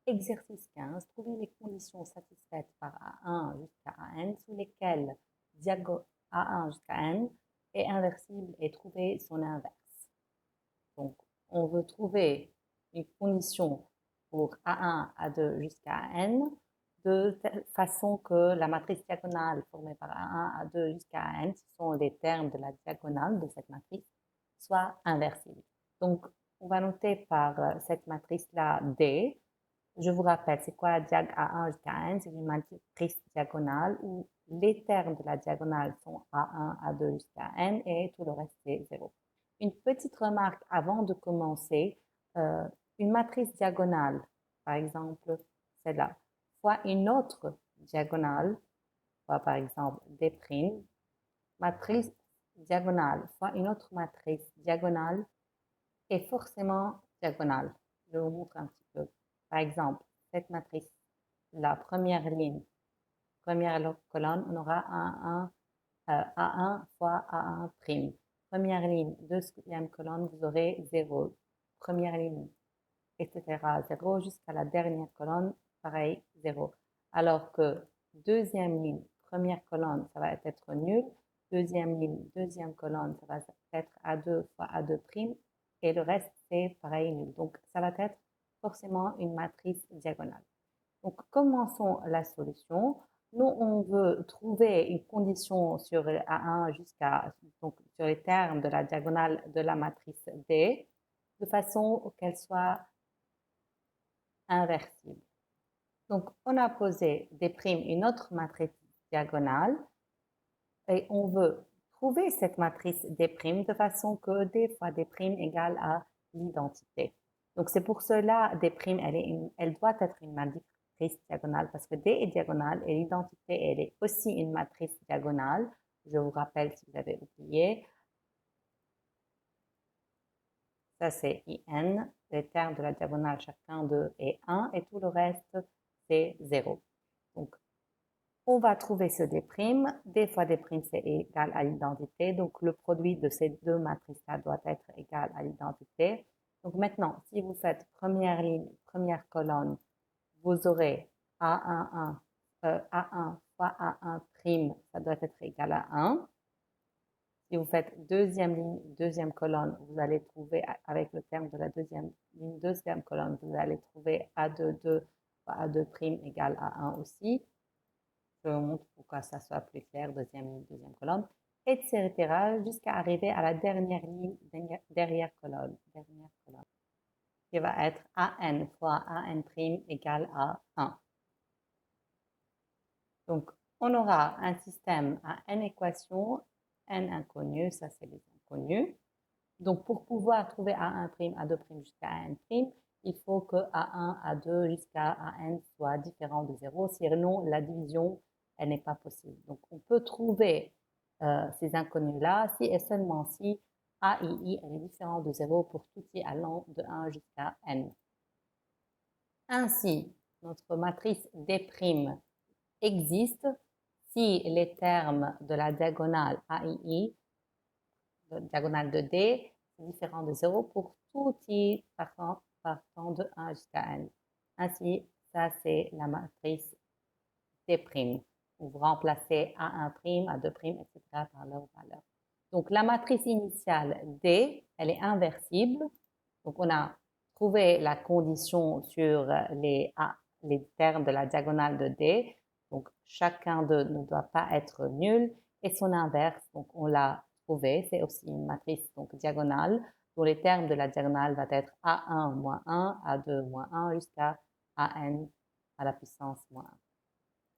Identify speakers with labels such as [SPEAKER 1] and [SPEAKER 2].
[SPEAKER 1] Exercice 15. Trouver les conditions satisfaites par A1 jusqu'à AN sous lesquelles A1 jusqu'à N est inversible et trouver son inverse. Donc, on veut trouver une condition pour A1, A2 jusqu'à N de telle façon que la matrice diagonale formée par A1, A2 jusqu'à N, ce sont les termes de la diagonale de cette matrice, soit inversible. Donc, on va noter par cette matrice-là D. Je vous rappelle, c'est quoi diag A1 jusqu'à N? C'est une matrice diagonale où les termes de la diagonale sont A1, A2 jusqu'à N et tout le reste c'est 0. Une petite remarque avant de commencer. euh, une matrice diagonale, par exemple celle-là, fois une autre diagonale, fois par exemple D', matrice diagonale fois une autre matrice diagonale est forcément diagonale. Je vous montre un petit peu. Par exemple, cette matrice, la première ligne, première colonne, on aura A1 fois A1 prime. Première ligne, deuxième colonne, vous aurez 0. Première ligne, etc. 0 jusqu'à la dernière colonne, pareil, 0. Alors que deuxième ligne, première colonne, ça va être nul. Deuxième ligne, deuxième colonne, ça va être A2 fois A2 prime. Et le reste, c'est pareil, nul. Donc, ça va être forcément une matrice diagonale. Donc, commençons la solution. Nous, on veut trouver une condition sur A1 jusqu'à, donc, sur les termes de la diagonale de la matrice D, de façon qu'elle soit inversible. Donc, on a posé D' une autre matrice diagonale et on veut trouver cette matrice D' de façon que D fois D' égale à l'identité. Donc, c'est pour cela D', elle doit être une matrice diagonale parce que D est diagonale et l'identité, elle est aussi une matrice diagonale. Je vous rappelle si vous avez oublié. Ça, c'est IN. Les termes de la diagonale, chacun d'eux est 1 et tout le reste, c'est 0. Donc, on va trouver ce D'. D fois D', c'est égal à l'identité. Donc, le produit de ces deux matrices-là doit être égal à l'identité. Donc, maintenant, si vous faites première ligne, première colonne, vous aurez A1 fois A1', ça doit être égal à 1. Si vous faites deuxième ligne, deuxième colonne, vous allez trouver, avec le terme de la deuxième ligne, deuxième colonne, vous allez trouver A2 fois A2' égale à 1 aussi. Je vous montre pourquoi ça soit plus clair, deuxième ligne, deuxième colonne, etc. jusqu'à arriver à la dernière ligne, dernière colonne, qui va être AN fois AN' égale à 1. Donc, on aura un système à n équations, n inconnus, ça c'est les inconnus. Donc, pour pouvoir trouver A1', A2' jusqu'à AN', il faut que A1, A2 jusqu'à AN soit différent de 0, sinon la division, elle n'est pas possible. Donc, on peut trouver ces inconnus-là si et seulement si AII est différent de 0 pour tout i allant de 1 jusqu'à N. Ainsi, notre matrice D' existe si les termes de la diagonale AII, diagonale de D, sont différents de 0 pour tout i partant de 1 jusqu'à n. Ainsi, ça c'est la matrice D'. Vous remplacez A1', A2', etc. par leur valeur. Donc la matrice initiale D, elle est inversible. Donc on a trouvé la condition sur les termes de la diagonale de D. Donc chacun d'eux ne doit pas être nul. Et son inverse, donc on l'a trouvé, c'est aussi une matrice donc diagonale dont les termes de la diagonale va être A1 moins 1, A2 moins 1 jusqu'à AN à la puissance moins 1.